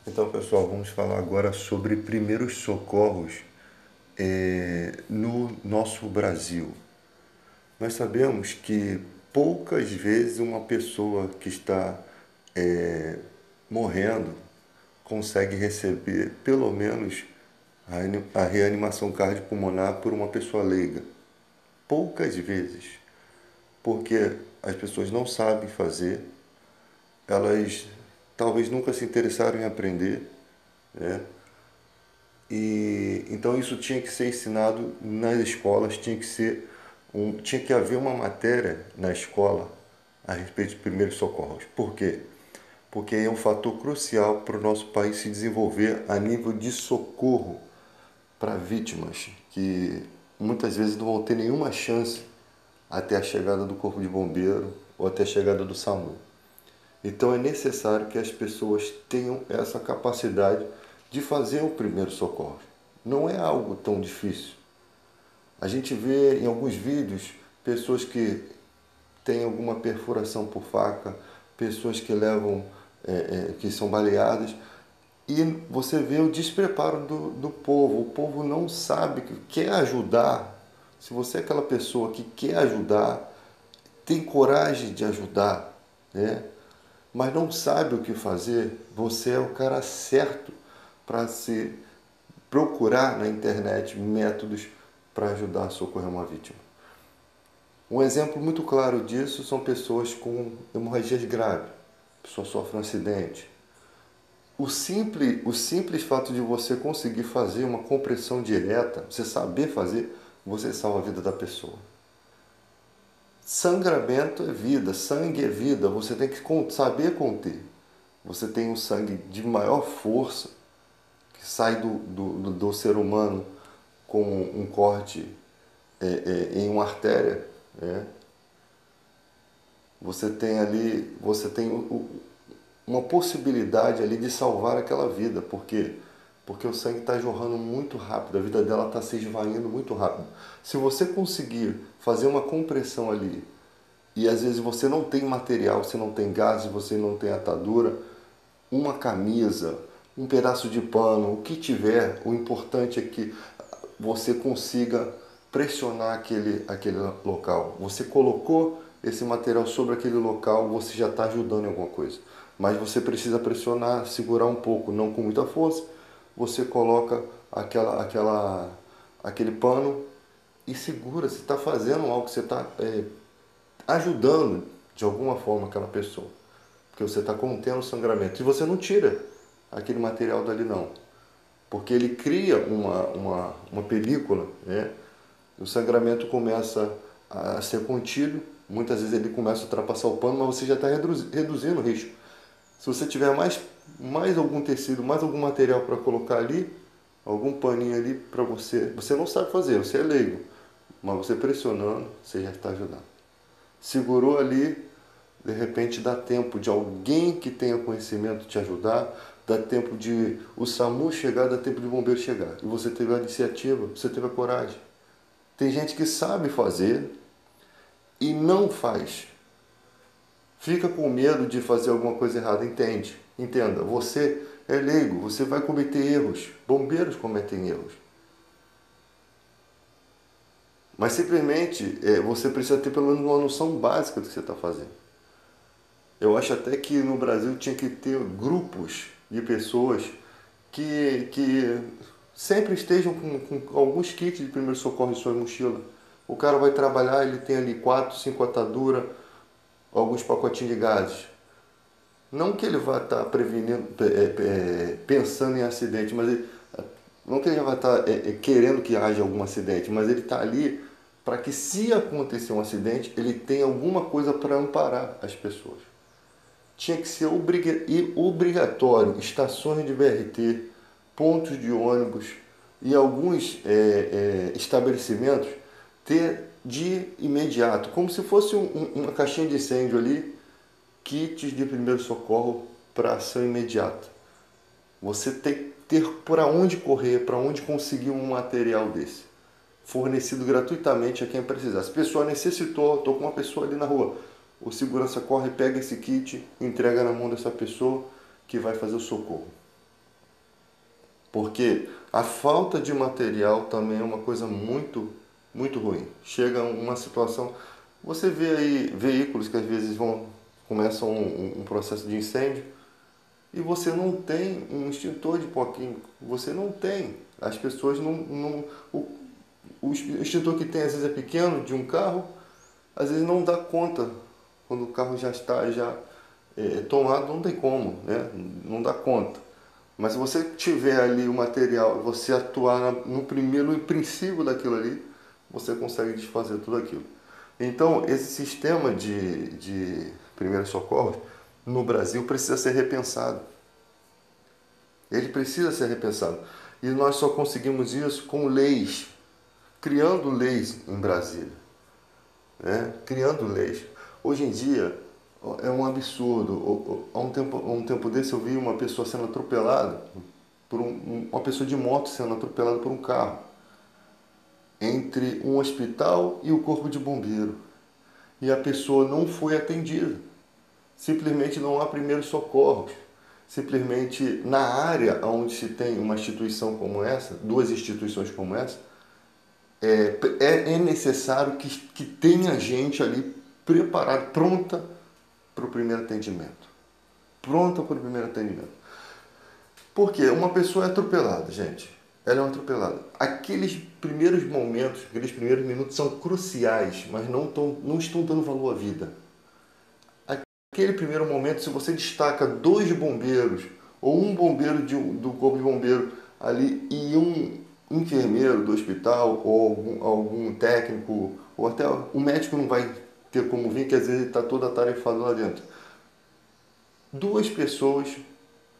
Então, pessoal, vamos falar agora sobre primeiros socorros no nosso Brasil. Nós sabemos que poucas vezes uma pessoa que está morrendo consegue receber pelo menos a reanimação cardiopulmonar por uma pessoa leiga. Poucas vezes, porque as pessoas não sabem fazer, elas talvez nunca se interessaram em aprender, né? E então isso tinha que ser ensinado nas escolas, tinha que haver uma matéria na escola a respeito de primeiros socorros. Por quê? Porque é um fator crucial para o nosso país se desenvolver a nível de socorro para vítimas que muitas vezes não vão ter nenhuma chance até a chegada do corpo de bombeiro ou até a chegada do SAMU. Então é necessário que as pessoas tenham essa capacidade de fazer o primeiro socorro. Não é algo tão difícil. A gente vê em alguns vídeos pessoas que têm alguma perfuração por faca, pessoas que que são baleadas, e você vê o despreparo do povo. O povo não sabe, que quer ajudar. Se você é aquela pessoa que quer ajudar, tem coragem de ajudar, né? Mas não sabe o que fazer, você é o cara certo para se procurar na internet métodos para ajudar a socorrer uma vítima. Um exemplo muito claro disso são pessoas com hemorragias graves, a pessoa sofre um acidente. O simples fato de você conseguir fazer uma compressão direta, você saber fazer, você salva a vida da pessoa. Sangramento é vida, sangue é vida, você tem que saber conter. Você tem um sangue de maior força, que sai do ser humano com um corte em uma artéria, né? Você tem uma possibilidade ali de salvar aquela vida, porque o sangue está jorrando muito rápido, a vida dela está se esvaindo muito rápido. Se você conseguir fazer uma compressão ali, e às vezes você não tem material, você não tem gás, você não tem atadura, uma camisa, um pedaço de pano, o que tiver, o importante é que você consiga pressionar aquele local. Você colocou esse material sobre aquele local, você já está ajudando em alguma coisa. Mas você precisa pressionar, segurar um pouco, não com muita força. Você coloca aquele pano e segura. Você está fazendo algo, você está ajudando de alguma forma aquela pessoa. Porque você está contendo o sangramento. E você não tira aquele material dali não. Porque ele cria uma película, né? O sangramento começa a ser contido, muitas vezes ele começa a ultrapassar o pano, mas você já está reduzindo o risco. Se você tiver mais algum tecido, mais algum material para colocar ali, algum paninho ali para você não sabe fazer, você é leigo, mas você pressionando, você já está ajudando. Segurou ali, de repente dá tempo de alguém que tenha conhecimento te ajudar, dá tempo de o SAMU chegar, dá tempo de o bombeiro chegar. E você teve a iniciativa, você teve a coragem. Tem gente que sabe fazer e não faz. Fica com medo de fazer alguma coisa errada, entenda, você é leigo, você vai cometer erros, bombeiros cometem erros. Mas simplesmente você precisa ter pelo menos uma noção básica do que você está fazendo. Eu acho até que no Brasil tinha que ter grupos de pessoas que sempre estejam com alguns kits de primeiro socorro em sua mochila. O cara vai trabalhar, ele tem ali 4, 5 ataduras, alguns pacotinhos de gases. Não que ele vá estar prevenindo, pensando em acidente, mas não que ele vai estar querendo que haja algum acidente, mas ele está ali para que, se acontecer um acidente, ele tenha alguma coisa para amparar as pessoas. Tinha que ser obrigatório estações de BRT, pontos de ônibus e alguns estabelecimentos ter de imediato, como se fosse uma caixinha de incêndio ali, kits de primeiro socorro para ação imediata. Você tem que ter para onde correr, para onde conseguir um material desse, fornecido gratuitamente a quem precisar. Se a pessoa necessitou, estou com uma pessoa ali na rua, o segurança corre, pega esse kit, entrega na mão dessa pessoa que vai fazer o socorro. Porque a falta de material também é uma coisa muito ruim. Chega uma situação, você vê aí veículos que às vezes começam um processo de incêndio e você não tem um extintor de pó químico, você não tem. As pessoas o extintor que tem às vezes é pequeno de um carro, às vezes não dá conta quando o carro já está tomado, não tem como, né? Não dá conta. Mas se você tiver ali o material, você atuar no primeiro princípio daquilo ali, você consegue desfazer tudo aquilo. Então, esse sistema de primeiros socorros no Brasil precisa ser repensado. Ele precisa ser repensado. E nós só conseguimos isso com leis, criando leis em Brasília, né? Criando leis. Hoje em dia é um absurdo. Há um tempo desse eu vi uma pessoa sendo atropelada por uma pessoa de moto sendo atropelada por um carro entre um hospital e o corpo de bombeiro. E a pessoa não foi atendida. Simplesmente não há primeiros socorros. Simplesmente na área onde se tem uma instituição como essa, duas instituições como essa, é necessário que tenha gente ali preparada, pronta para o primeiro atendimento. Pronta para o primeiro atendimento. Porque uma pessoa é atropelada, gente. Ela é uma atropelada. Aqueles primeiros momentos, aqueles primeiros minutos são cruciais, mas não estão dando valor à vida. Aquele primeiro momento, se você destaca dois bombeiros, ou um bombeiro do corpo de bombeiro ali e um enfermeiro do hospital, ou algum técnico, ou até o médico não vai ter como vir, que às vezes ele está todo atarefado lá dentro. Duas pessoas,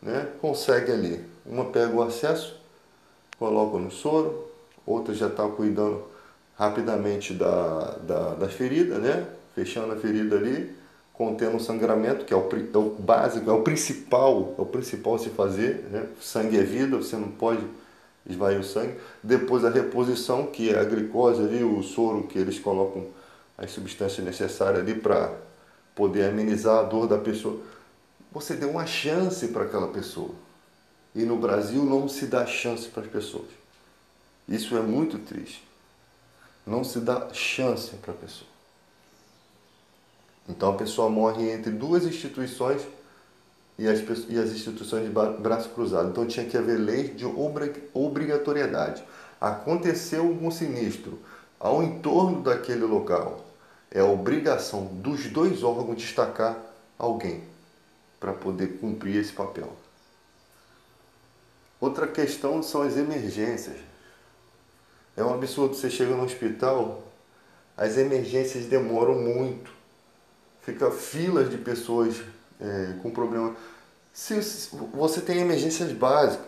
né, conseguem ali. Uma pega o acesso, coloca no soro, outra já está cuidando rapidamente da ferida, né, fechando a ferida ali, contendo o sangramento, que é o básico, é o principal a se fazer, né? Sangue é vida, você não pode esvair o sangue. Depois a reposição, que é a glicose ali, o soro que eles colocam as substâncias necessárias ali para poder amenizar a dor da pessoa. Você deu uma chance para aquela pessoa. E no Brasil não se dá chance para as pessoas. Isso é muito triste. Não se dá chance para a pessoa. Então a pessoa morre entre duas instituições e as instituições de braço cruzado. Então tinha que haver lei de obrigatoriedade. Aconteceu algum sinistro ao entorno daquele local, é a obrigação dos dois órgãos destacar alguém para poder cumprir esse papel. Outra questão são as emergências. É um absurdo, você chega no hospital, as emergências demoram muito. Fica filas de pessoas com problema. Se você tem emergências básicas,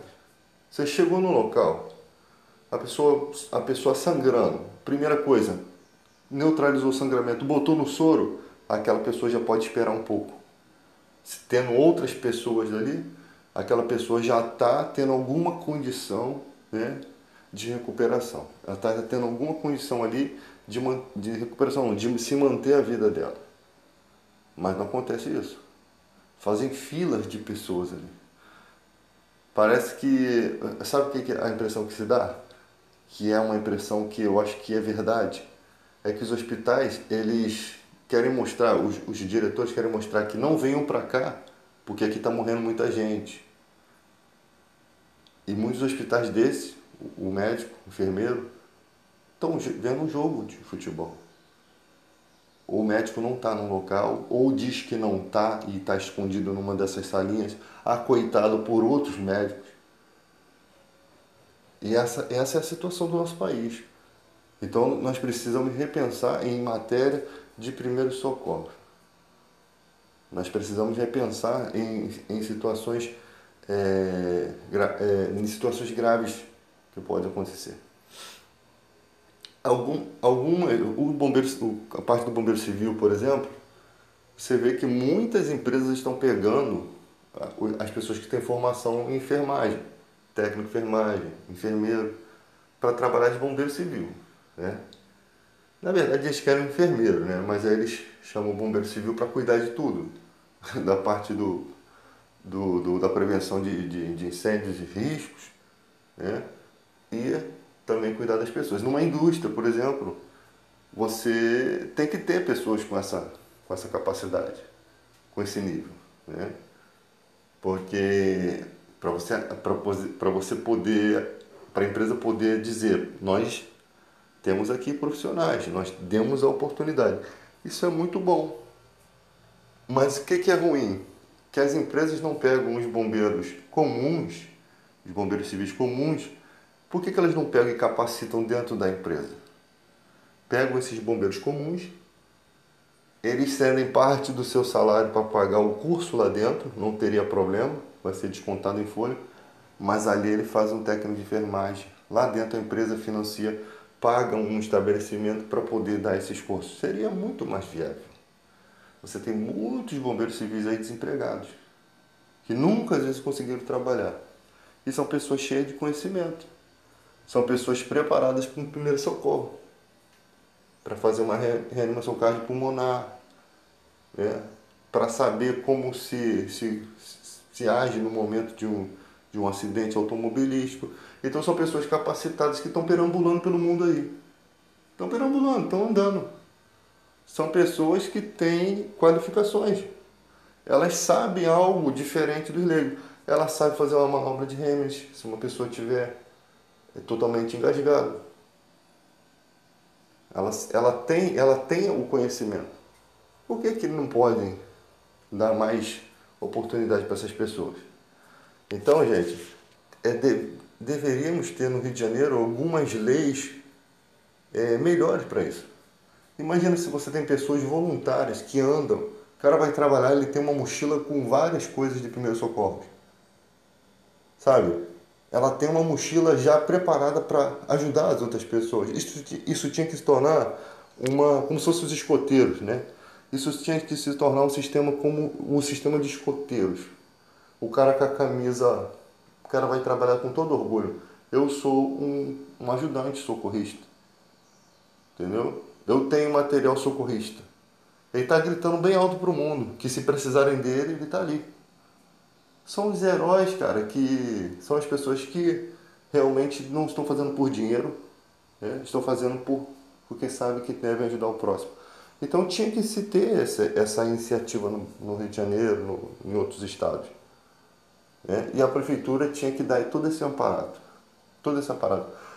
você chegou no local, a pessoa sangrando, primeira coisa, neutralizou o sangramento, botou no soro, aquela pessoa já pode esperar um pouco. Se tendo outras pessoas ali, aquela pessoa já está tendo alguma condição, né, de recuperação. Ela está tendo alguma condição ali de recuperação, de se manter a vida dela. Mas não acontece isso. Fazem filas de pessoas ali. Parece que... Sabe o que é a impressão que se dá? Que é uma impressão que eu acho que é verdade. É que os hospitais, eles querem mostrar, os diretores querem mostrar que não venham para cá, porque aqui está morrendo muita gente. E muitos hospitais desses, o médico, o enfermeiro, estão vendo um jogo de futebol. Ou o médico não está no local, ou diz que não está e está escondido numa dessas salinhas, acoitado por outros médicos. E essa é a situação do nosso país. Então nós precisamos repensar em matéria de primeiros socorros. Nós precisamos repensar em situações, em situações graves que podem acontecer. A parte do bombeiro civil, por exemplo, você vê que muitas empresas estão pegando as pessoas que têm formação em enfermagem, técnico de enfermagem, enfermeiro, para trabalhar de bombeiro civil, né? Na verdade eles querem um enfermeiro, né? Mas aí eles chamam o bombeiro civil para cuidar de tudo, da parte da prevenção de incêndios e riscos, né? E também cuidar das pessoas. Numa indústria, por exemplo, você tem que ter pessoas com essa capacidade, com esse nível, né? Porque para você poder, para a empresa poder dizer, nós temos aqui profissionais, nós demos a oportunidade. Isso é muito bom. Mas o que é ruim? Que as empresas não pegam os bombeiros comuns, os bombeiros civis comuns, por que elas não pegam e capacitam dentro da empresa? Pegam esses bombeiros comuns, eles cedem parte do seu salário para pagar o curso lá dentro, não teria problema, vai ser descontado em folha, mas ali ele faz um técnico de enfermagem. Lá dentro a empresa financia, paga um estabelecimento para poder dar esses cursos. Seria muito mais viável. Você tem muitos bombeiros civis aí desempregados, que nunca às vezes conseguiram trabalhar. E são pessoas cheias de conhecimento. São pessoas preparadas para um primeiro socorro, para fazer uma reanimação cardiopulmonar, né? Para saber como se age no momento de um acidente automobilístico. Então são pessoas capacitadas que estão perambulando pelo mundo aí. Estão perambulando, estão andando. São pessoas que têm qualificações. Elas sabem algo diferente dos leigos. Ela sabe fazer uma manobra de Heimlich, se uma pessoa tiver totalmente engasgada. Ela tem o conhecimento. Por que não podem dar mais oportunidade para essas pessoas? Então, gente, deveríamos ter no Rio de Janeiro algumas leis melhores para isso. Imagina se você tem pessoas voluntárias que andam, o cara vai trabalhar, ele tem uma mochila com várias coisas de primeiro socorro, sabe? Ela tem uma mochila já preparada para ajudar as outras pessoas. Isso tinha que se tornar como se fossem os escoteiros, né? Isso tinha que se tornar um sistema como o sistema de escoteiros. O cara com a camisa, o cara vai trabalhar com todo orgulho. Eu sou um ajudante socorrista, entendeu? Eu tenho material socorrista. Ele está gritando bem alto para o mundo, que se precisarem dele, ele está ali. São os heróis, cara, que são as pessoas que realmente não estão fazendo por dinheiro, né? Estão fazendo porque sabem que devem ajudar o próximo. Então tinha que se ter essa iniciativa no Rio de Janeiro, em outros estados, né? E a prefeitura tinha que dar todo esse aparato.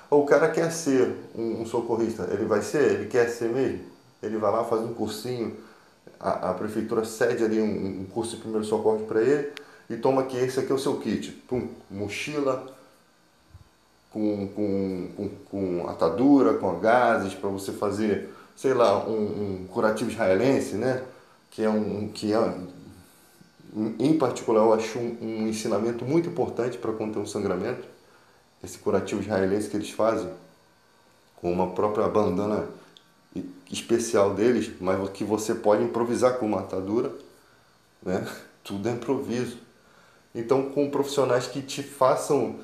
O cara quer ser um socorrista, ele vai ser? Ele quer ser mesmo? Ele vai lá, faz um cursinho, a prefeitura cede ali um curso de primeiro socorro para ele e toma aqui, esse aqui é o seu kit. Pum, mochila, com atadura, com gases, para você fazer, sei lá, um curativo israelense, né? Em particular, eu acho um ensinamento muito importante para conter um sangramento. Esse curativo israelense que eles fazem, com uma própria bandana especial deles, mas que você pode improvisar com uma atadura, né? Tudo é improviso. Então, com profissionais que te façam,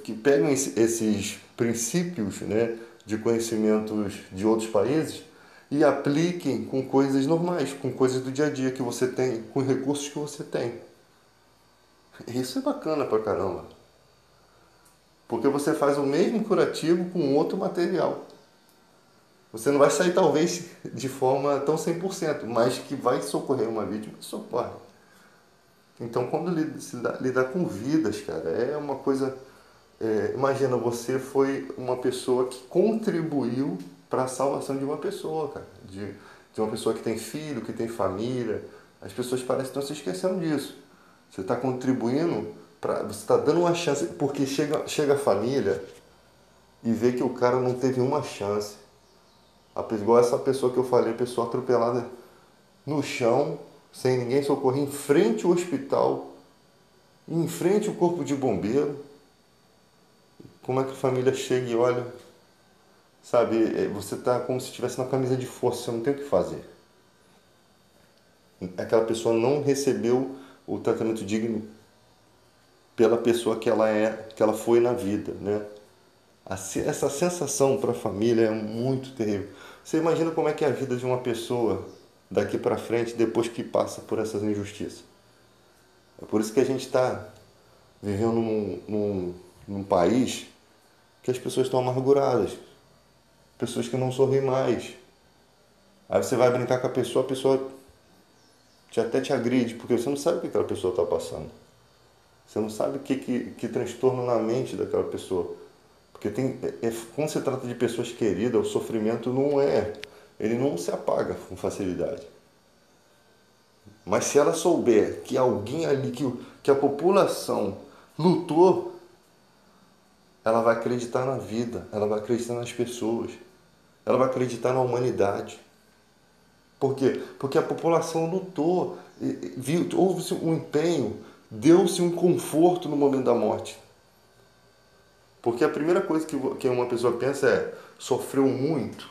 que peguem esses princípios, né, de conhecimentos de outros países e apliquem com coisas normais, com coisas do dia a dia que você tem, com recursos que você tem. Isso é bacana pra caramba. Porque você faz o mesmo curativo com outro material. Você não vai sair, talvez, de forma tão 100%, mas que vai socorrer uma vítima, socorre. Então, quando lidar com vidas, cara, é uma coisa. Imagina, você foi uma pessoa que contribuiu para a salvação de uma pessoa, cara. De uma pessoa que tem filho, que tem família. As pessoas parecem que estão se esquecendo disso. Você está contribuindo, você está dando uma chance, porque chega a família e vê que o cara não teve uma chance. Igual essa pessoa que eu falei, a pessoa atropelada no chão, sem ninguém socorrer, em frente ao hospital, em frente ao corpo de bombeiro. Como é que a família chega e olha, sabe, você tá como se estivesse na camisa de força, você não tem o que fazer. Aquela pessoa não recebeu o tratamento digno pela pessoa que que ela foi na vida, né? Essa sensação para a família é muito terrível. Você imagina como é que é a vida de uma pessoa daqui para frente depois que passa por essas injustiças. É por isso que a gente está vivendo num país que as pessoas estão amarguradas, pessoas que não sorriem mais. Aí você vai brincar com a pessoa até te agride, porque você não sabe o que aquela pessoa está passando. Você não sabe que transtorno na mente daquela pessoa. Porque quando se trata de pessoas queridas, o sofrimento ele não se apaga com facilidade. Mas se ela souber que alguém ali, que a população lutou, ela vai acreditar na vida, ela vai acreditar nas pessoas, ela vai acreditar na humanidade. Por quê? Porque a população lutou, viu, houve-se um empenho, deu-se um conforto no momento da morte. Porque a primeira coisa que uma pessoa pensa é: sofreu muito,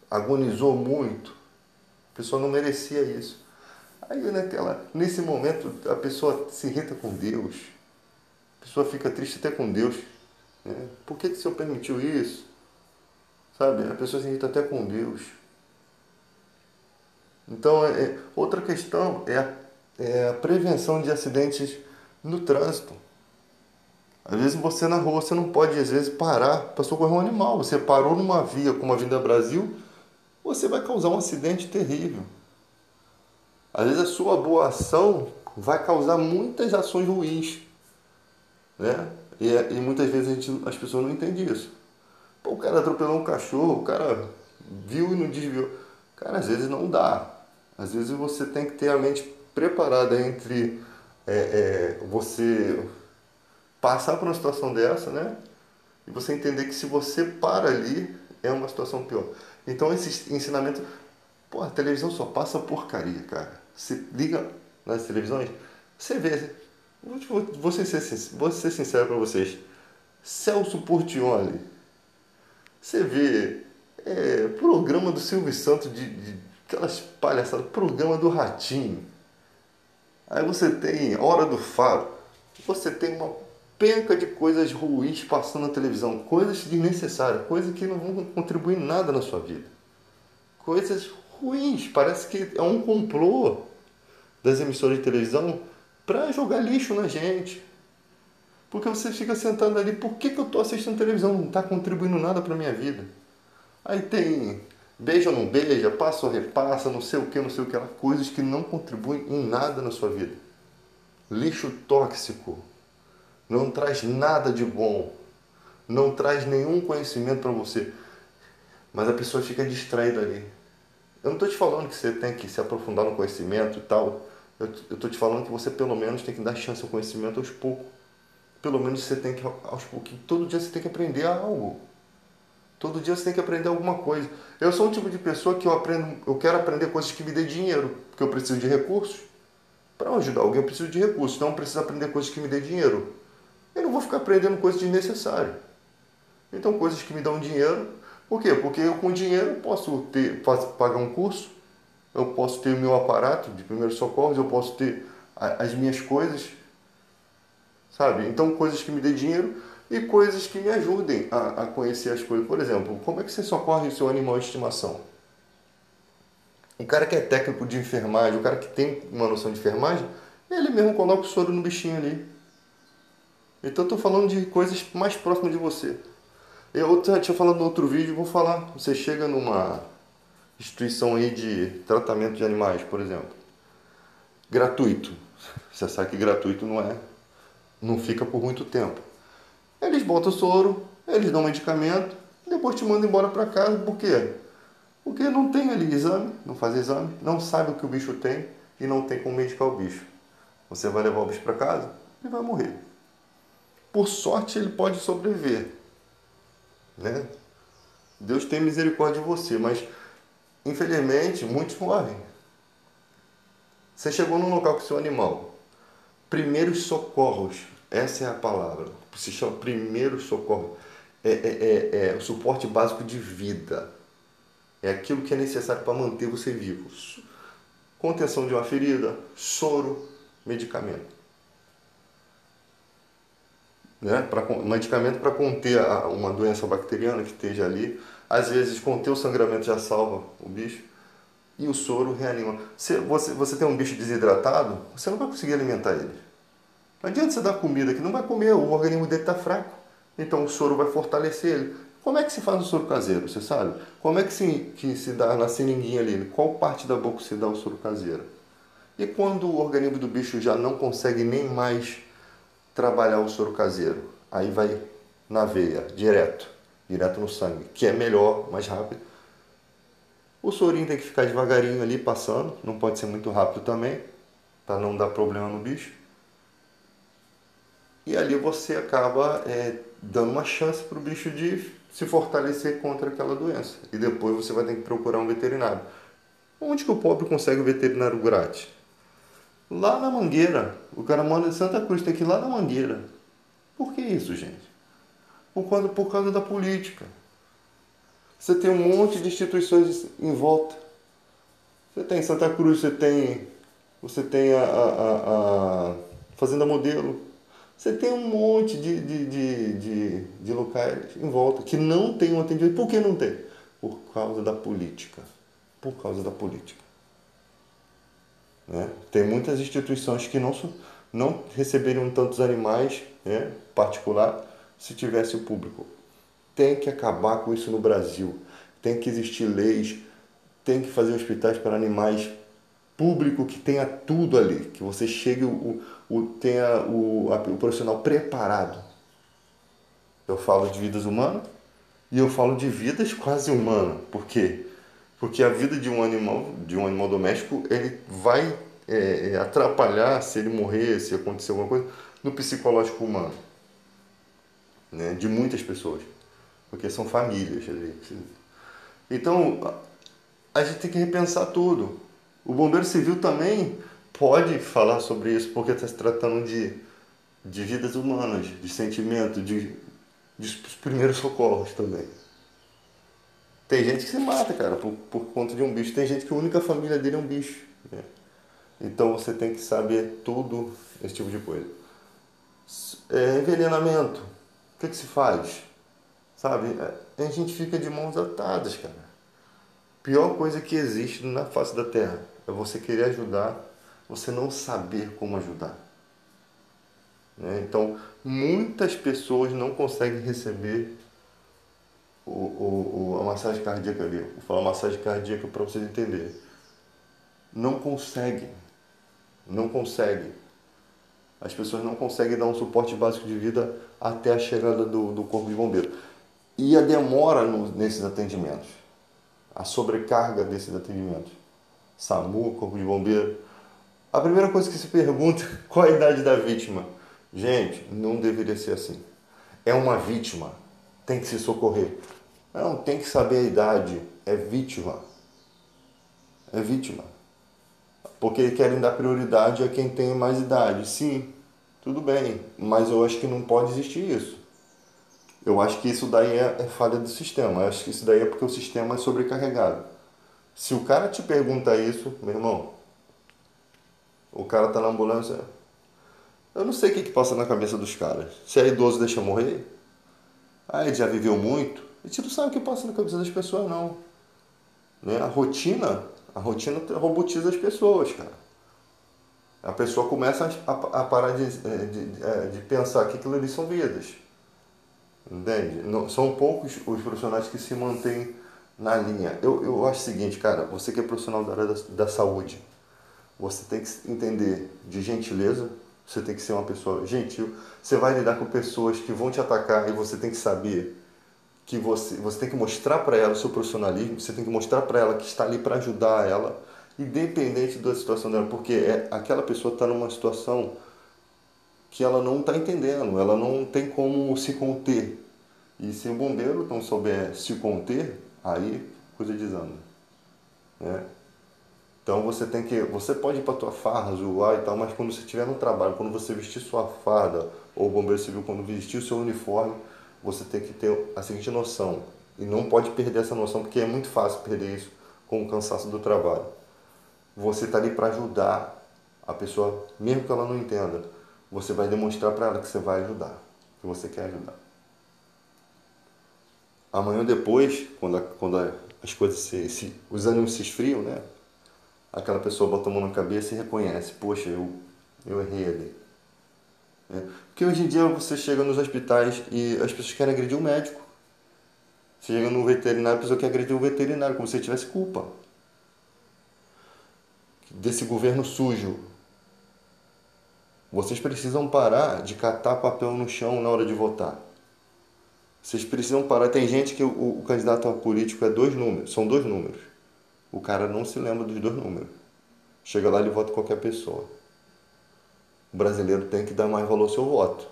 agonizou muito, a pessoa não merecia isso. Aí nesse momento a pessoa se irrita com Deus, a pessoa fica triste até com Deus. Né? Por que o Senhor permitiu isso? Sabe? A pessoa se irrita até com Deus. Então, outra questão é a prevenção de acidentes no trânsito. Às vezes você na rua, você não pode, às vezes, parar para socorrer um animal. Você parou numa via como a Avenida Brasil, você vai causar um acidente terrível. Às vezes a sua boa ação vai causar muitas ações ruins, né? E muitas vezes as pessoas não entendem isso. Pô, o cara atropelou um cachorro, o cara viu e não desviou. Cara, às vezes não dá. Às vezes você tem que ter a mente preparada entre você passar por uma situação dessa, né? E você entender que se você para ali, é uma situação pior. Então esse ensinamento, pô, a televisão só passa porcaria, cara. Você liga nas televisões, você vê. Vou ser sincero para vocês. Celso Portiolli, você vê programa do Silvio Santos de aquelas palhaçadas, programa do Ratinho. Aí você tem Hora do Faro. Você tem uma penca de coisas ruins passando na televisão, coisas desnecessárias, coisas que não vão contribuir em nada na sua vida. Coisas ruins, parece que é um complô das emissoras de televisão para jogar lixo na gente. Porque você fica sentado ali, por que eu estou assistindo televisão? Não está contribuindo nada para minha vida. Aí tem beija ou não beija, passa ou repassa, não sei o que lá, coisas que não contribuem em nada na sua vida. Lixo tóxico, não traz nada de bom, não traz nenhum conhecimento para você, mas a pessoa fica distraída ali. Eu não estou te falando que você tem que se aprofundar no conhecimento e tal, eu estou te falando que você pelo menos tem que dar chance ao conhecimento aos poucos. Pelo menos você tem que, aos pouquinhos, todo dia você tem que aprender algo. Todo dia você tem que aprender alguma coisa. Eu sou um tipo de pessoa que eu quero aprender coisas que me dê dinheiro, porque eu preciso de recursos. Para ajudar alguém eu preciso de recursos, então eu preciso aprender coisas que me dê dinheiro. Eu não vou ficar aprendendo coisas desnecessárias. Então coisas que me dão dinheiro. Por quê? Porque eu com dinheiro posso pagar um curso, eu posso ter o meu aparato de primeiros socorros, eu posso ter as minhas coisas, sabe? Então coisas que me dê dinheiro e coisas que me ajudem a conhecer as coisas. Por exemplo, como é que você socorre o seu animal de estimação? O cara que é técnico de enfermagem, o cara que tem uma noção de enfermagem, ele mesmo coloca o soro no bichinho ali. Então eu estou falando de coisas mais próximas de você. Eu tinha falado no outro vídeo, vou falar. Você chega numa instituição aí de tratamento de animais, por exemplo. Gratuito. Você sabe que gratuito não fica por muito tempo. Eles botam soro, eles dão medicamento, depois te mandam embora para casa. Por quê? Porque não tem ali exame, não faz exame, não sabe o que o bicho tem e não tem como medicar o bicho. Você vai levar o bicho para casa e vai morrer. Por sorte ele pode sobreviver, né? Deus tem misericórdia de você, mas infelizmente muitos morrem. Você chegou num local com seu animal. Primeiros socorros, essa é a palavra. Se chama primeiros socorros. É o suporte básico de vida. É aquilo que é necessário para manter você vivo. Contenção de uma ferida, soro, medicamento. Né? Medicamento para conter uma doença bacteriana que esteja ali. Às vezes, conter o sangramento já salva o bicho. E o soro reanima. Se você tem um bicho desidratado, você não vai conseguir alimentar ele. Não adianta você dar comida que não vai comer, o organismo dele está fraco. Então o soro vai fortalecer ele. Como é que se faz o soro caseiro, você sabe? Como é que se dá na seringuinha ali? Qual parte da boca se dá o soro caseiro? E quando o organismo do bicho já não consegue nem mais trabalhar o soro caseiro, aí vai na veia, direto no sangue, que é melhor, mais rápido. O sorinho tem que ficar devagarinho ali passando, não pode ser muito rápido também, para não dar problema no bicho. E ali você acaba dando uma chance para o bicho de se fortalecer contra aquela doença. E depois você vai ter que procurar um veterinário. Onde que o pobre consegue um veterinário grátis? Lá na Mangueira. O cara mora em Santa Cruz, tem que ir lá na Mangueira. Por que isso, gente? Por causa da política. Você tem um monte de instituições em volta. Você tem Santa Cruz, você tem a Fazenda Modelo. Você tem um monte de locais em volta que não tem um atendimento. Por que não tem? Por causa da política. Por causa da política. Né? Tem muitas instituições que não receberiam tantos animais, né, particular, se tivesse o público. Tem que acabar com isso no Brasil. Tem que existir leis, tem que fazer hospitais para animais público que tenha tudo ali, que você chegue, tenha o profissional preparado. Eu falo de vidas humanas e eu falo de vidas quase humanas. Por quê? Porque a vida de um animal doméstico, ele vai atrapalhar se ele morrer, se acontecer alguma coisa, no psicológico humano, né? De muitas pessoas. Porque são famílias ali. Então, a gente tem que repensar tudo. O bombeiro civil também pode falar sobre isso, porque está se tratando de vidas humanas, de sentimento, de primeiros socorros também. Tem gente que se mata, cara, por conta de um bicho. Tem gente que a única família dele é um bicho, né? Então você tem que saber tudo esse tipo de coisa. Envenenamento. O que se faz? Sabe? A gente fica de mãos atadas, cara. Pior coisa que existe na face da Terra é você querer ajudar, você não saber como ajudar. Né? Então, muitas pessoas não conseguem receber a massagem cardíaca ali. Vou falar massagem cardíaca para vocês entenderem. Não conseguem. Não conseguem. As pessoas não conseguem dar um suporte básico de vida até a chegada do corpo de bombeiro. E a demora nesses atendimentos. A sobrecarga desses atendimentos. SAMU, corpo de bombeiro. A primeira coisa que se pergunta, qual a idade da vítima? Gente, não deveria ser assim. É uma vítima, tem que se socorrer. Não, tem que saber a idade. É vítima. É vítima. Porque querem dar prioridade a quem tem mais idade. Sim, tudo bem. Mas eu acho que não pode existir isso. Eu acho que isso daí é falha do sistema. Eu acho que isso daí é porque o sistema é sobrecarregado. Se o cara te pergunta isso, meu irmão, o cara tá na ambulância. Eu não sei o que passa na cabeça dos caras. Se é idoso, deixa morrer. Ah, ele já viveu muito. A gente não sabe o que passa na cabeça das pessoas, não. Né? A rotina robotiza as pessoas, cara. A pessoa começa a parar de pensar que aquilo ali são vidas. Entende? Não, são poucos os profissionais que se mantêm na linha. Eu acho o seguinte, cara, você que é profissional da área da saúde, você tem que entender de gentileza, você tem que ser uma pessoa gentil. Você vai lidar com pessoas que vão te atacar e você tem que saber que você tem que mostrar para ela o seu profissionalismo, você tem que mostrar para ela que está ali para ajudar ela, independente da situação dela, porque aquela pessoa está numa situação que ela não está entendendo, ela não tem como se conter. E se o bombeiro não souber se conter, aí coisa desanda, né? Então você pode ir para tua farra, zoar e tal, mas quando você estiver no trabalho, quando você vestir sua farda, ou o bombeiro civil quando vestir o seu uniforme, você tem que ter a seguinte noção. E não pode perder essa noção, porque é muito fácil perder isso com o cansaço do trabalho. Você está ali para ajudar a pessoa, mesmo que ela não entenda. Você vai demonstrar para ela que você vai ajudar, que você quer ajudar. Amanhã ou depois, quando as coisas os ânimos se esfriam, né? Aquela pessoa bota a mão na cabeça e reconhece, poxa, eu errei ali. Porque hoje em dia você chega nos hospitais e as pessoas querem agredir o médico. Você chega no veterinário, a pessoa quer agredir o veterinário, como se ele tivesse culpa desse governo sujo. Vocês precisam parar de catar papel no chão na hora de votar. Vocês precisam parar. Tem gente que o candidato a político é dois números, são dois números. O cara não se lembra dos dois números. Chega lá e vota qualquer pessoa. O brasileiro tem que dar mais valor ao seu voto.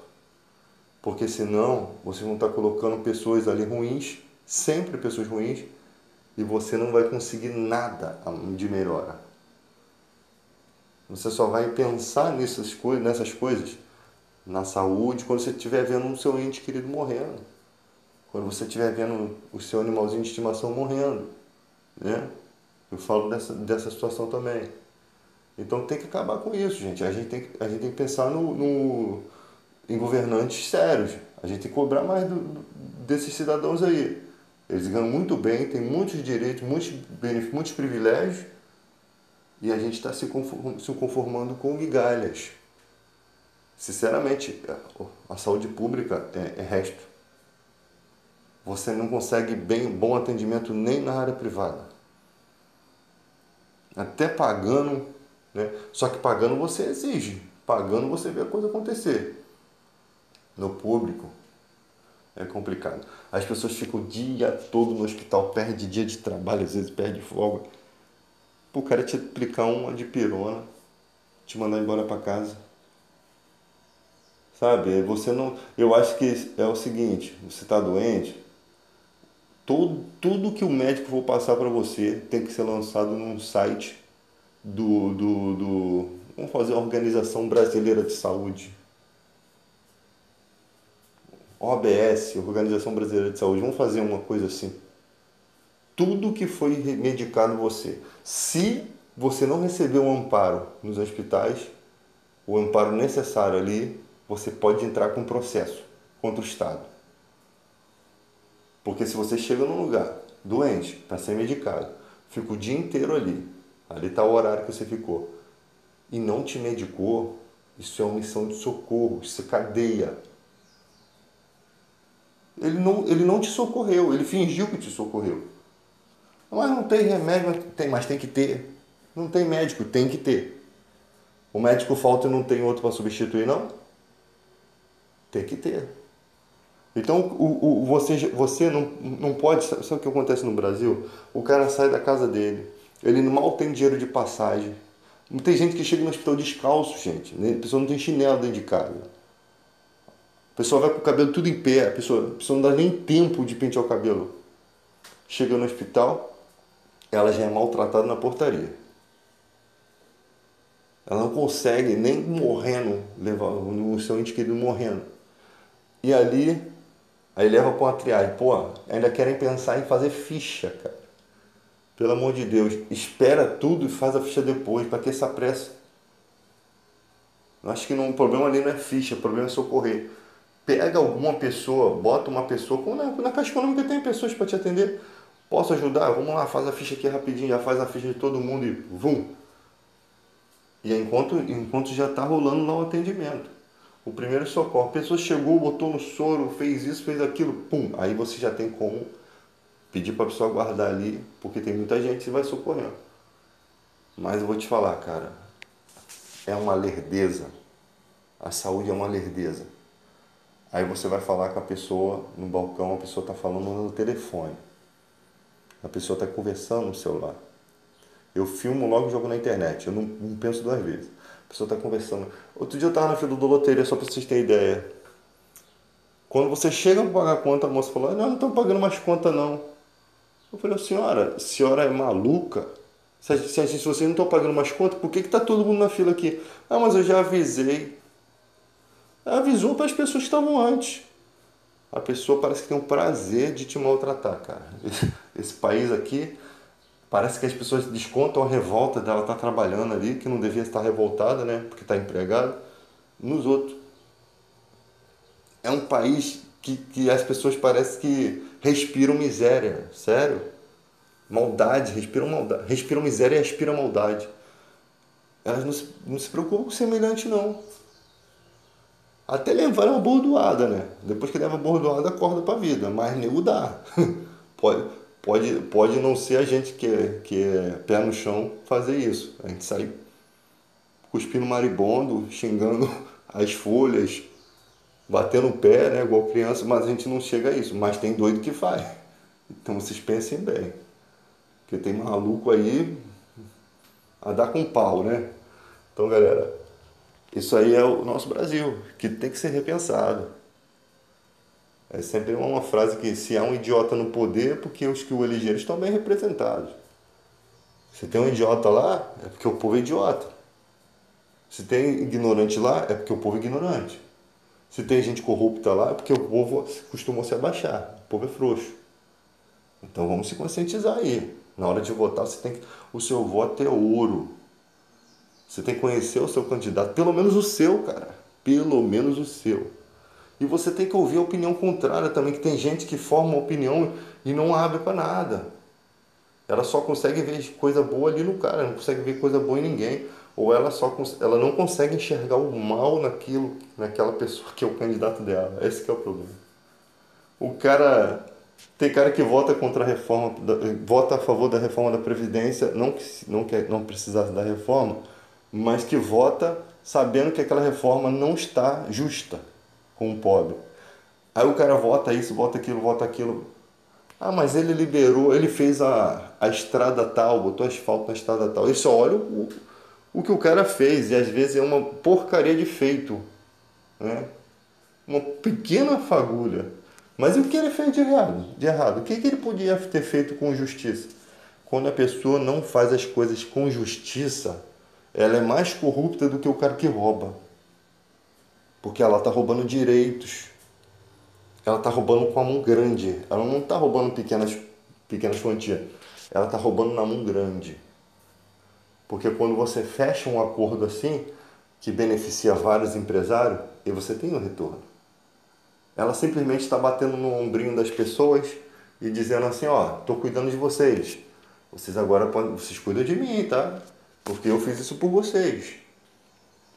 Porque senão vocês vão estar colocando pessoas ali ruins, sempre pessoas ruins, e você não vai conseguir nada de melhora. Você só vai pensar nessas coisas, na saúde, quando você estiver vendo o seu ente querido morrendo. Quando você estiver vendo o seu animalzinho de estimação morrendo. Né? Eu falo dessa situação também. Então tem que acabar com isso, gente. A gente tem que pensar em governantes sérios. A gente tem que cobrar mais desses cidadãos aí. Eles ganham muito bem, têm muitos direitos, muitos benefícios, muitos privilégios, e a gente está se conformando com migalhas. Sinceramente, a saúde pública é resto. Você não consegue bom atendimento nem na área privada. Até pagando, né? Só que pagando você exige. Pagando você vê a coisa acontecer. No público é complicado. As pessoas ficam o dia todo no hospital, perde dia de trabalho, às vezes perde folga. O cara te aplicar uma de pirona, te mandar embora para casa. Sabe? Você não. Eu acho que é o seguinte: você está doente, tudo que o médico for passar para você tem que ser lançado num site vamos fazer a Organização Brasileira de Saúde. OBS, Organização Brasileira de Saúde. Vamos fazer uma coisa assim. Tudo que foi medicado você. Se você não recebeu o amparo nos hospitais, o amparo necessário ali, você pode entrar com processo contra o Estado. Porque se você chega num lugar doente para ser medicado, fica o dia inteiro ali está o horário que você ficou, e não te medicou, isso é omissão de socorro, isso é cadeia. Ele não te socorreu, ele fingiu que te socorreu. Mas não tem remédio, mas tem que ter. Não tem médico, tem que ter. O médico falta e não tem outro para substituir, não? Tem que ter. Então, você não pode. Sabe o que acontece no Brasil? O cara sai da casa dele, ele mal tem dinheiro de passagem. Tem gente que chega no hospital descalço, gente. A pessoa não tem chinelo dentro de casa. A pessoa vai com o cabelo tudo em pé, a pessoa não dá nem tempo de pentear o cabelo. Chega no hospital, ela já é maltratada na portaria. Ela não consegue nem morrendo, levar o seu ente querido morrendo. E aí leva para uma triagem. Pô, ainda querem pensar em fazer ficha, cara. Pelo amor de Deus, espera tudo e faz a ficha depois. Para que essa pressa? Eu acho que o problema ali não é ficha, o problema é socorrer. Pega alguma pessoa, bota uma pessoa, na Caixa Econômica tem pessoas para te atender. Posso ajudar? Vamos lá, faz a ficha aqui rapidinho, já faz a ficha de todo mundo e vum. E aí, enquanto já está rolando lá o atendimento. O primeiro socorro. A pessoa chegou, botou no soro, fez isso, fez aquilo, pum. Aí você já tem como pedir para a pessoa guardar ali, porque tem muita gente que vai socorrendo. Mas eu vou te falar, cara, é uma lerdeza. A saúde é uma lerdeza. Aí você vai falar com a pessoa no balcão, a pessoa está falando no telefone. A pessoa está conversando no celular. Eu filmo logo e jogo na internet. Eu não penso duas vezes. A pessoa está conversando. Outro dia eu estava na fila do loteria, só para vocês terem ideia. Quando você chega para pagar a conta, a moça falou, não estou pagando mais conta não. Eu falei, a senhora é maluca? Se vocês não estão pagando mais conta, por que está todo mundo na fila aqui? Ah, mas eu já avisei. Avisou para as pessoas que estavam antes. A pessoa parece que tem um prazer de te maltratar, cara. Esse país aqui, parece que as pessoas descontam a revolta dela estar trabalhando ali, que não devia estar revoltada, né? Porque está empregada, nos outros. É um país que as pessoas parecem que respiram miséria, sério. Maldade, respiram miséria e respiram maldade. Elas não se preocupam com o semelhante, não. Até levar uma bordoada, né? Depois que leva a bordoada, acorda pra vida. Mas nego dá. Pode, pode não ser a gente que é pé no chão fazer isso. A gente sai cuspindo maribondo, xingando as folhas, batendo o pé, né? Igual criança, mas a gente não chega a isso. Mas tem doido que faz. Então vocês pensem bem. Porque tem maluco aí a dar com pau, né? Então, galera, isso aí é o nosso Brasil, que tem que ser repensado. É sempre uma frase que se há um idiota no poder, é porque os que o elegeram estão bem representados. Se tem um idiota lá, é porque o povo é idiota. Se tem ignorante lá, é porque o povo é ignorante. Se tem gente corrupta lá, é porque o povo costumou se abaixar. O povo é frouxo. Então vamos se conscientizar aí. Na hora de votar, você tem que. O seu voto é ouro. Você tem que conhecer o seu candidato, pelo menos o seu, cara. Pelo menos o seu. E você tem que ouvir a opinião contrária também, que tem gente que forma uma opinião e não abre para nada. Ela só consegue ver coisa boa ali no cara, não consegue ver coisa boa em ninguém. Ou ela não consegue enxergar o mal naquela pessoa que é o candidato dela. Esse que é o problema. O cara tem cara que vota contra a reforma, vota a favor da reforma da Previdência, não precisasse da reforma, mas que vota sabendo que aquela reforma não está justa com o pobre. Aí o cara vota isso, vota aquilo, vota aquilo. Ah, mas ele liberou, ele fez a estrada tal, botou asfalto na estrada tal. Ele só olha o que o cara fez, e às vezes é uma porcaria de feito, né? Uma pequena fagulha. Mas e o que ele fez de errado? O que ele podia ter feito com justiça? Quando a pessoa não faz as coisas com justiça, ela é mais corrupta do que o cara que rouba. Porque ela está roubando direitos. Ela está roubando com a mão grande. Ela não está roubando pequenas quantias. Ela está roubando na mão grande. Porque quando você fecha um acordo assim, que beneficia vários empresários, e você tem um retorno. Ela simplesmente está batendo no ombrinho das pessoas e dizendo assim, ó, estou cuidando de vocês. Vocês agora vocês cuidam de mim, tá? Porque eu fiz isso por vocês.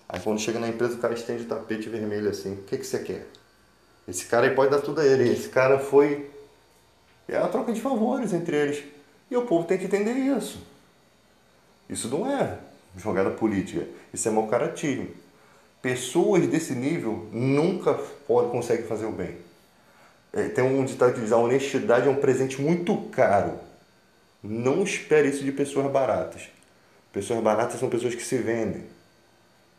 Aí quando chega na empresa, o cara estende o tapete vermelho assim, o que você quer? Esse cara aí pode dar tudo a ele. Esse cara foi... É a troca de favores entre eles. E o povo tem que entender isso. Isso não é jogada política. Isso é mau caratismo. Pessoas desse nível nunca conseguem fazer o bem. Tem um ditado que diz, a honestidade é um presente muito caro. Não espere isso de pessoas baratas. Pessoas baratas são pessoas que se vendem.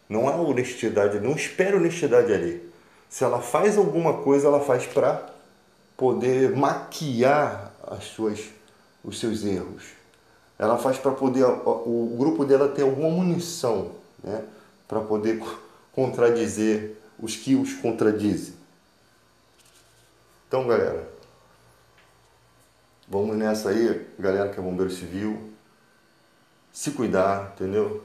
Não há honestidade, não espere honestidade ali. Se ela faz alguma coisa, ela faz para poder maquiar os seus erros. Ela faz para poder o grupo dela ter alguma munição, né? Para poder contradizer os que os contradizem. Então, galera, vamos nessa aí, galera que é bombeiro civil, se cuidar, entendeu?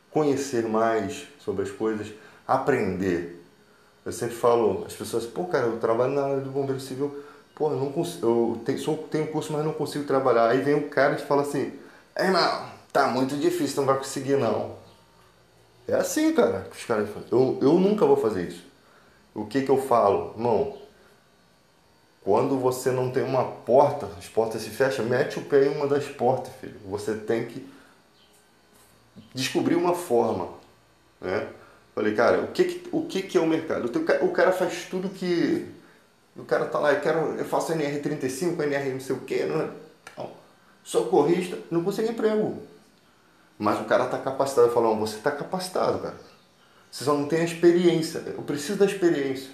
Conhecer mais sobre as coisas, aprender. Eu sempre falo, as pessoas, pô, cara, eu trabalho na área do bombeiro civil, pô, eu não consigo, tenho curso, mas não consigo trabalhar. Aí vem um cara e fala assim, irmão, tá muito difícil, não vai conseguir não. É assim, cara, que os caras falam. Eu nunca vou fazer isso. O que eu falo? Irmão, quando você não tem uma porta, as portas se fecham, mete o pé em uma das portas, filho. Você tem que descobrir uma forma, né? Falei, cara, o que é o mercado? O cara faz tudo que... O cara tá lá, eu faço NR35, NR não sei o quê, não, socorrista, não consigo emprego. Mas o cara tá capacitado. Eu falo, você tá capacitado, cara. Você só não tem a experiência. Eu preciso da experiência.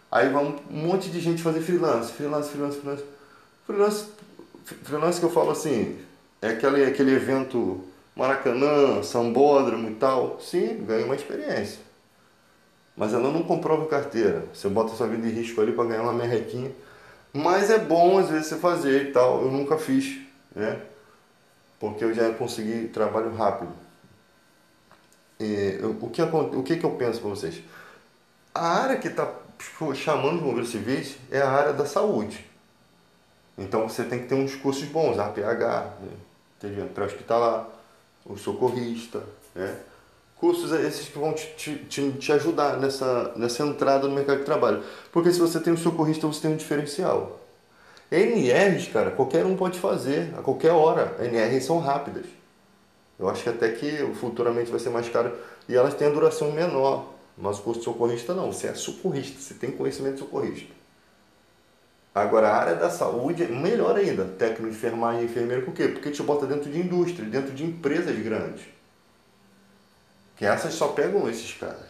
Aí vai um monte de gente fazer freelance. Freelance que eu falo assim, é aquele evento Maracanã, Sambódromo e tal. Sim, ganha uma experiência. Mas ela não comprova carteira. Você bota sua vida em risco ali para ganhar uma merrequinha. Mas é bom às vezes você fazer e tal. Eu nunca fiz, né? Porque eu já consegui trabalho rápido. O que eu penso para vocês? A área que está chamando de bombeiros civis é a área da saúde. Então você tem que ter uns cursos bons, APH, né? Pré-hospitalar, o socorrista, né? Cursos esses que vão te ajudar nessa entrada no mercado de trabalho. Porque se você tem um socorrista, você tem um diferencial. NRs, cara, qualquer um pode fazer, a qualquer hora. NRs são rápidas. Eu acho que até que futuramente vai ser mais caro e elas têm a duração menor. Mas o curso de socorrista não, você é socorrista, você tem conhecimento de socorrista. Agora, a área da saúde é melhor ainda. Técnico de enfermagem, enfermeiro, por quê? Porque te bota dentro de indústria, dentro de empresas grandes. Que essas só pegam esses caras.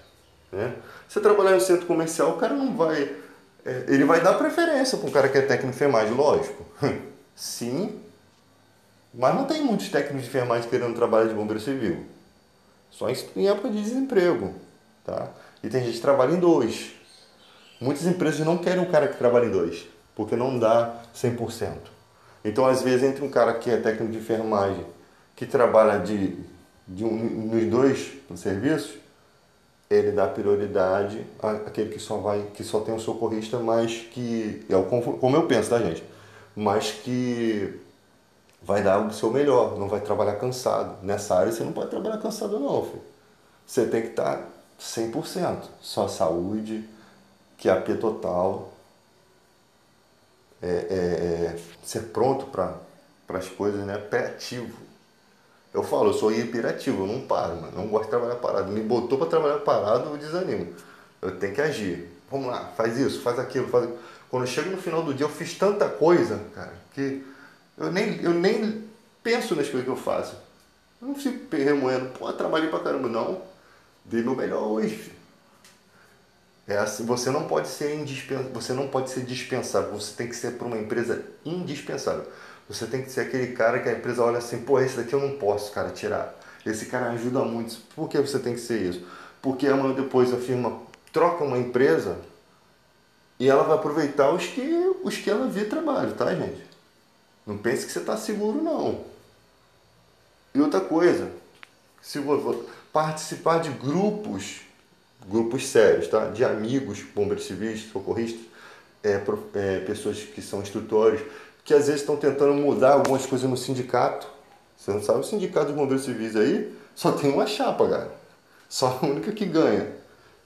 Né? Você trabalhar no centro comercial, o cara não vai... ele vai dar preferência para um cara que é técnico de enfermagem, lógico. Sim, mas não tem muitos técnicos de enfermagem querendo trabalhar de bombeiro civil. Só em época de desemprego. Tá? E tem gente que trabalha em dois. Muitas empresas não querem um cara que trabalha em dois, porque não dá 100%. Então, às vezes, entre um cara que é técnico de enfermagem, que trabalha nos dois serviços, ele dá prioridade àquele que só tem um socorrista, mas que, como eu penso, tá, gente? Mas que vai dar o seu melhor, não vai trabalhar cansado. Nessa área você não pode trabalhar cansado não, filho. Você tem que estar 100%. Só saúde, que é a P total, ser pronto para as coisas, né? Hiperativo. Eu falo, eu sou hiperativo, eu não paro, mano. Não gosto de trabalhar parado. Me botou para trabalhar parado, eu desanimo. Eu tenho que agir. Vamos lá, faz isso, faz aquilo, faz aquilo. Quando eu chego no final do dia, eu fiz tanta coisa, cara, que eu nem penso nas coisas que eu faço. Eu não fico remoendo, pô, trabalhei pra caramba, não. Dei meu melhor hoje, filho. É assim, você não pode ser dispensável, você tem que ser para uma empresa indispensável. Você tem que ser aquele cara que a empresa olha assim, pô, esse daqui eu não posso, cara, tirar. Esse cara ajuda muito. Por que você tem que ser isso? Porque amanhã depois a firma troca uma empresa e ela vai aproveitar os que ela vê trabalho, tá, gente? Não pense que você está seguro, não. E outra coisa, se você participar de grupos sérios, tá? De amigos, bombeiros civis, socorristas, pessoas que são instrutores, que às vezes estão tentando mudar algumas coisas no sindicato. Você não sabe, o sindicato de bombeiros civis aí só tem uma chapa, cara. Só a única que ganha.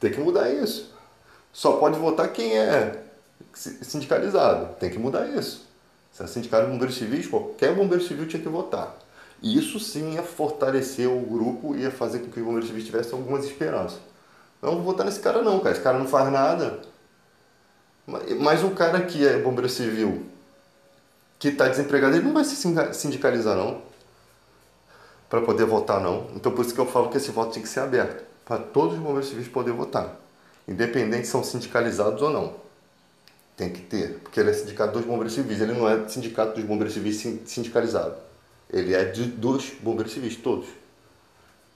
Tem que mudar isso. Só pode votar quem é sindicalizado. Tem que mudar isso. Se é sindicato de bombeiros civis, qualquer bombeiro civil tinha que votar. E isso sim ia fortalecer o grupo e ia fazer com que os bombeiros civis tivessem algumas esperanças. Não vou votar nesse cara não, cara. Esse cara não faz nada. Mas um cara que é bombeiro civil, que está desempregado, ele não vai se sindicalizar não, para poder votar não. Então por isso que eu falo que esse voto tem que ser aberto, para todos os bombeiros civis poderem votar. Independente se são sindicalizados ou não. Tem que ter, porque ele é sindicato dos bombeiros civis, ele não é sindicato dos bombeiros civis sindicalizado. Ele é dos bombeiros civis, todos.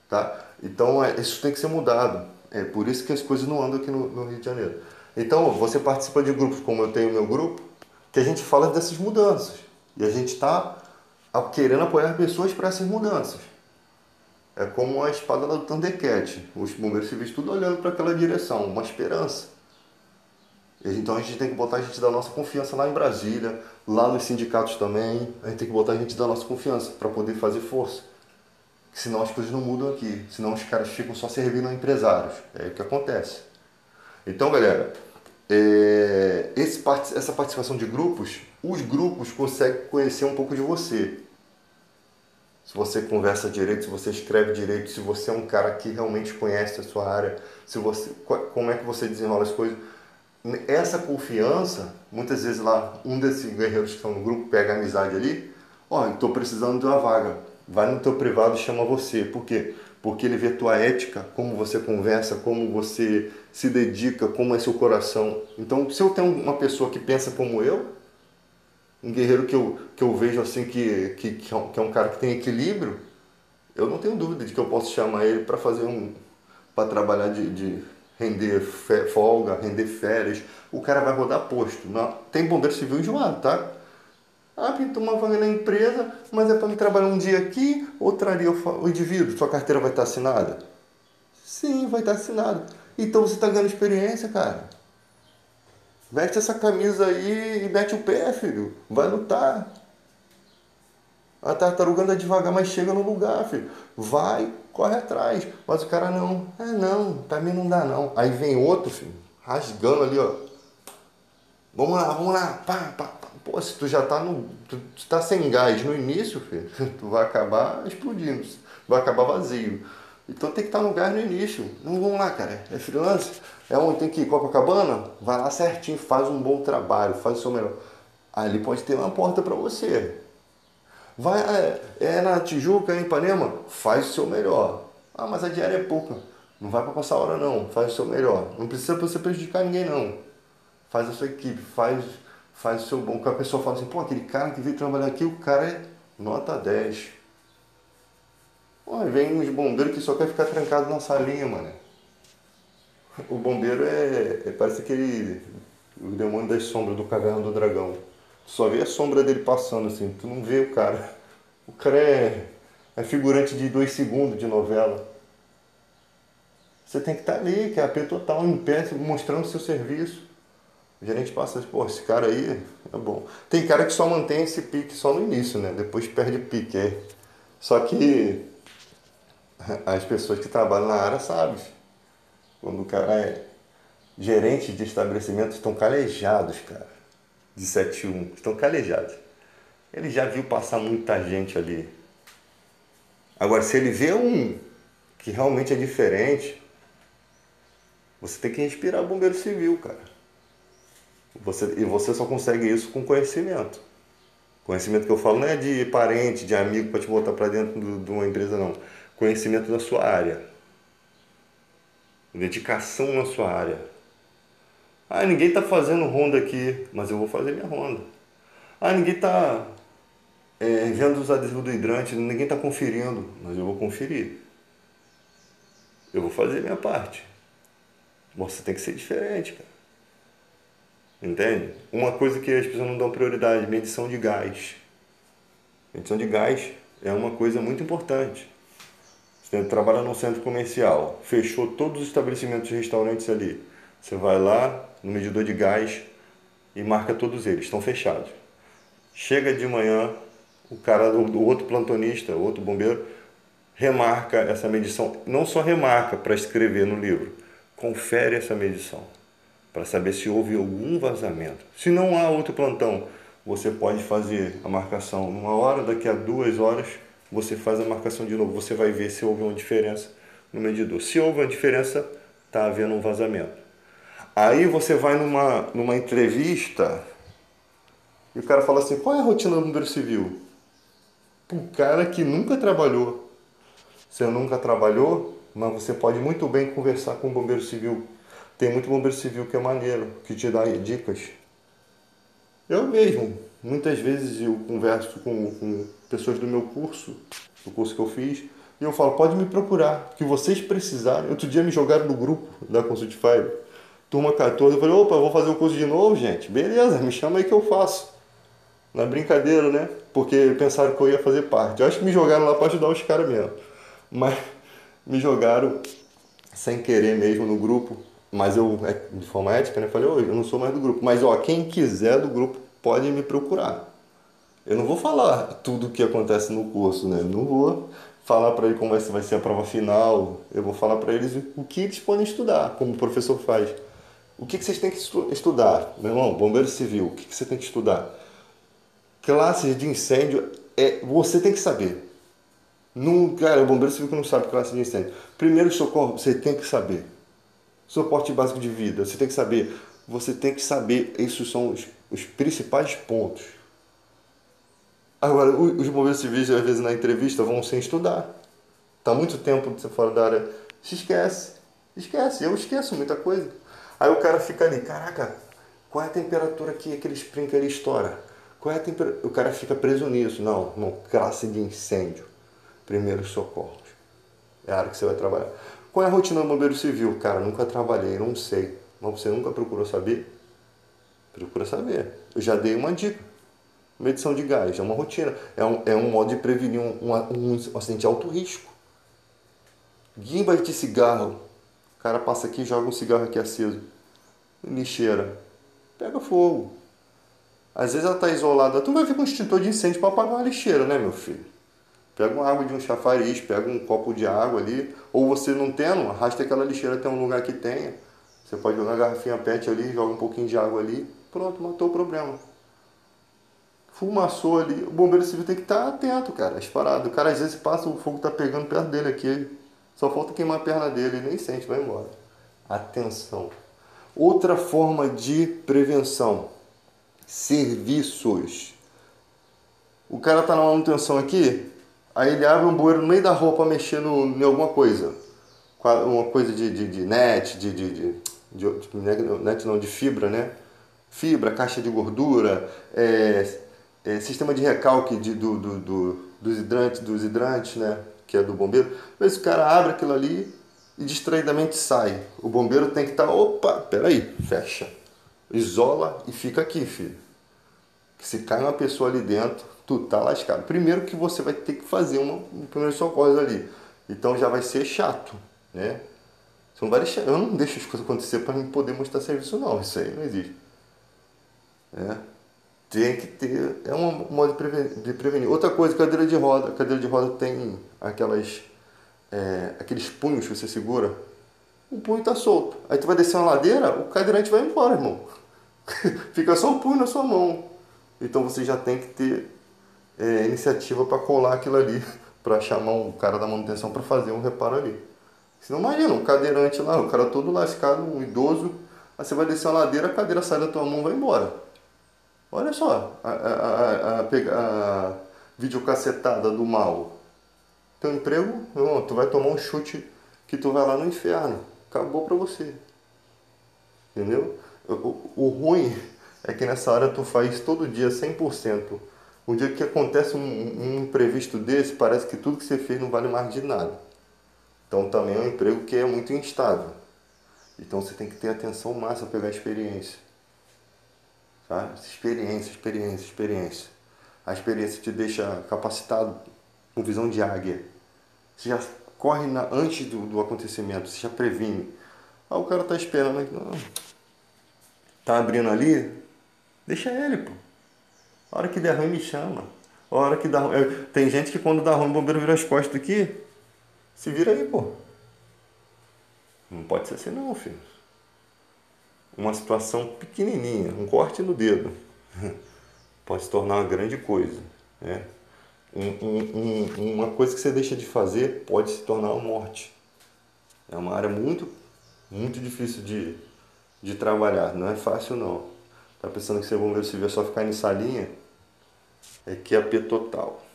Tá? Então isso tem que ser mudado. É por isso que as coisas não andam aqui no Rio de Janeiro. Então você participa de grupos como eu tenho o meu grupo, que a gente fala dessas mudanças. E a gente está querendo apoiar pessoas para essas mudanças. É como a espada do Thundercat. Os bombeiros civis tudo olhando para aquela direção, uma esperança. Então a gente tem que botar a gente da nossa confiança lá em Brasília, lá nos sindicatos também. A gente tem que botar a gente da nossa confiança para poder fazer força. Senão as coisas não mudam aqui. Senão os caras ficam só servindo a empresários. É o que acontece. Então, galera, essa participação de grupos, os grupos conseguem conhecer um pouco de você. Se você conversa direito, se você escreve direito, se você é um cara que realmente conhece a sua área, como é que você desenrola as coisas. Essa confiança, muitas vezes lá, um desses guerreiros que estão no grupo pega a amizade ali, estou precisando de uma vaga, vai no teu privado e chama você. Por quê? Porque ele vê tua ética, como você conversa, como você se dedica, como é seu coração. Então, se eu tenho uma pessoa que pensa como eu, um guerreiro que eu vejo assim que é um cara que tem equilíbrio, eu não tenho dúvida de que eu posso chamar ele para trabalhar de render folga, render férias. O cara vai rodar posto. Não, tem bombeiro civil enjoado, tá? Pintou uma vaga na empresa, mas é para me trabalhar um dia aqui, ou traria o indivíduo, sua carteira vai estar assinada? Sim, vai estar assinada. Então você está ganhando experiência, cara. Veste essa camisa aí e mete o pé, filho. Vai lutar. A tartaruga anda devagar, mas chega no lugar, filho. Vai, corre atrás. Mas o cara não. É não, pra mim não dá não. Aí vem outro, filho, rasgando ali, ó. Vamos lá, pá, pá, pá. Pô, se tu já tá no. Tu tá sem gás no início, filho, tu vai acabar explodindo. Vai acabar vazio. Então tem que estar no gás no início. Não, vamos lá, cara. É freelance? É onde tem que ir? Copacabana? Vai lá certinho, faz um bom trabalho, faz o seu melhor. Ali pode ter uma porta pra você. Vai, é na Tijuca, em Ipanema? Faz o seu melhor. Ah, mas a diária é pouca. Não vai pra passar hora não, faz o seu melhor. Não precisa você prejudicar ninguém não. Faz a sua equipe, faz o seu bom. Que a pessoa fala assim, pô, aquele cara que veio trabalhar aqui, o cara é nota 10. Pô, aí vem uns bombeiros que só quer ficar trancado na salinha, mano. O bombeiro parece aquele, o demônio das sombras do Caverna do Dragão. Tu só vê a sombra dele passando assim, tu não vê o cara. O cara é figurante de 2 segundos de novela. Você tem que estar ali, que é a P total, em pé, mostrando o seu serviço. O gerente passa, pô, esse cara aí é bom. Tem cara que só mantém esse pique só no início, né? Depois perde pique. É. Só que as pessoas que trabalham na área sabem. Quando o cara é gerente de estabelecimento, estão calejados, cara. De 7-1, estão calejados. Ele já viu passar muita gente ali. Agora, se ele vê um que realmente é diferente, você tem que respirar bombeiro civil, cara. E você só consegue isso com conhecimento. Conhecimento que eu falo não é de parente, de amigo para te botar para dentro de uma empresa, não. Conhecimento da sua área. Dedicação na sua área. Ah, ninguém está fazendo ronda aqui, mas eu vou fazer minha ronda. Ah, ninguém está vendo os adesivos do hidrante, ninguém está conferindo, mas eu vou conferir. Eu vou fazer minha parte. Você tem que ser diferente, cara. Entende? Uma coisa que as pessoas não dão prioridade, medição de gás. Medição de gás é uma coisa muito importante. Você trabalha num centro comercial, fechou todos os estabelecimentos de restaurantes ali. Você vai lá no medidor de gás e marca todos eles, estão fechados. Chega de manhã, o cara, o outro plantonista, o outro bombeiro, remarca essa medição. Não só remarca para escrever no livro, confere essa medição para saber se houve algum vazamento. Se não há outro plantão, você pode fazer a marcação numa hora, daqui a 2 horas você faz a marcação de novo. Você vai ver se houve uma diferença no medidor. Se houve uma diferença, está havendo um vazamento. Aí você vai numa entrevista e o cara fala assim, qual é a rotina do bombeiro civil? Um cara que nunca trabalhou. Você nunca trabalhou, mas você pode muito bem conversar com o bombeiro civil. Tem muito bombeiro civil que é maneiro, que te dá dicas. Eu mesmo, muitas vezes eu converso com pessoas do meu curso, do curso que eu fiz, e eu falo, pode me procurar, que vocês precisarem. Outro dia me jogaram no grupo da Consultify, turma 14, eu falei, opa, vou fazer o curso de novo, gente. Beleza, me chama aí que eu faço. Na brincadeira, né? Porque pensaram que eu ia fazer parte. Eu acho que me jogaram lá para ajudar os caras mesmo. Mas me jogaram sem querer mesmo no grupo. Mas eu, de forma ética, né? Falei, eu não sou mais do grupo. Mas, ó, quem quiser do grupo pode me procurar. Eu não vou falar tudo o que acontece no curso, né? Eu não vou falar para ele como vai ser a prova final. Eu vou falar para eles o que eles podem estudar, como o professor faz. O que vocês têm que estudar? Meu irmão, bombeiro civil, o que você tem que estudar? Classes de incêndio, você tem que saber. Não, cara, o bombeiro civil que não sabe classe de incêndio. Primeiro socorro, você tem que saber. Suporte básico de vida, você tem que saber. Você tem que saber, esses são os principais pontos. Agora, os bombeiros civis, às vezes, na entrevista, vão sem estudar. Tá muito tempo de você fora da área. Se esquece. Esquece. Eu esqueço muita coisa. Aí o cara fica ali, caraca, qual é a temperatura que aquele sprinkler estoura? Qual é a temperatura? O cara fica preso nisso. Não, classe de incêndio. Primeiros socorros. É a área que você vai trabalhar. Qual é a rotina do bombeiro civil? Cara, nunca trabalhei, não sei. Mas você nunca procurou saber? Procura saber. Eu já dei uma dica. Medição de gás é uma rotina. É um modo de prevenir um acidente de alto risco. Guimba de cigarro. O cara passa aqui e joga um cigarro aqui aceso. Lixeira. Pega fogo. Às vezes ela está isolada, tu vai vir com um extintor de incêndio para apagar uma lixeira, né, meu filho? Pega uma água de um chafariz, pega um copo de água ali, ou você não tendo, arrasta aquela lixeira até um lugar que tenha. Você pode jogar uma garrafinha PET ali, joga um pouquinho de água ali, pronto, matou o problema. Fumaçou ali, o bombeiro civil tem que estar atento, cara, as paradas. O cara às vezes passa, o fogo tá pegando perto dele aqui, só falta queimar a perna dele, ele nem sente, vai embora. Atenção. Outra forma de prevenção, serviços. O cara tá na manutenção aqui, aí ele abre um bueiro no meio da rua para mexer em alguma coisa. Uma coisa de net, net não, de fibra, né? Fibra, caixa de gordura, sistema de recalque dos hidrantes, né? Que é do bombeiro. Mas o cara abre aquilo ali e distraidamente sai. O bombeiro tem que estar, opa, peraí, fecha. Isola e fica aqui, filho. Que se cai uma pessoa ali dentro, tu tá lascado. Primeiro que você vai ter que fazer um primeiro socorro ali. Então já vai ser chato, né? Você não vai deixar, eu não deixo as coisas acontecer para mim poder mostrar serviço, não. Isso aí não existe. É. Tem que ter, é um modo de prevenir. Outra coisa, cadeira de roda. A cadeira de roda tem aqueles punhos que você segura. O punho tá solto. Aí tu vai descer uma ladeira, o cadeirante vai embora, irmão. Fica só o punho na sua mão. Então você já tem que ter iniciativa para colar aquilo ali, para chamar um cara da manutenção para fazer um reparo ali. Senão imagina, um cadeirante lá, o cara todo lascado, um idoso, aí você vai descer uma ladeira, a cadeira sai da tua mão e vai embora. Olha só, a videocassetada do mal. Teu emprego, não, tu vai tomar um chute que tu vai lá no inferno. Acabou pra você. Entendeu? O ruim é que nessa área tu faz todo dia 100%. O dia que acontece um imprevisto desse, parece que tudo que você fez não vale mais de nada. Então também é um emprego que é muito instável. Então você tem que ter atenção máxima para pegar experiência. Tá? Experiência. A experiência te deixa capacitado com visão de águia. Você já corre antes do acontecimento, você já previne. Ah, o cara tá esperando aqui. Não. Tá abrindo ali? Deixa ele, pô. A hora que der ruim, me chama. A hora que dá ruim. Tem gente que quando dá ruim, o bombeiro vira as costas aqui. Se vira aí, pô. Não pode ser assim não, filho. Uma situação pequenininha, um corte no dedo, pode se tornar uma grande coisa, né? Uma coisa que você deixa de fazer pode se tornar uma morte. É uma área muito, muito difícil de trabalhar, não é fácil não. Tá pensando que ser bombeiro civil é só ficar em salinha? É QAP total.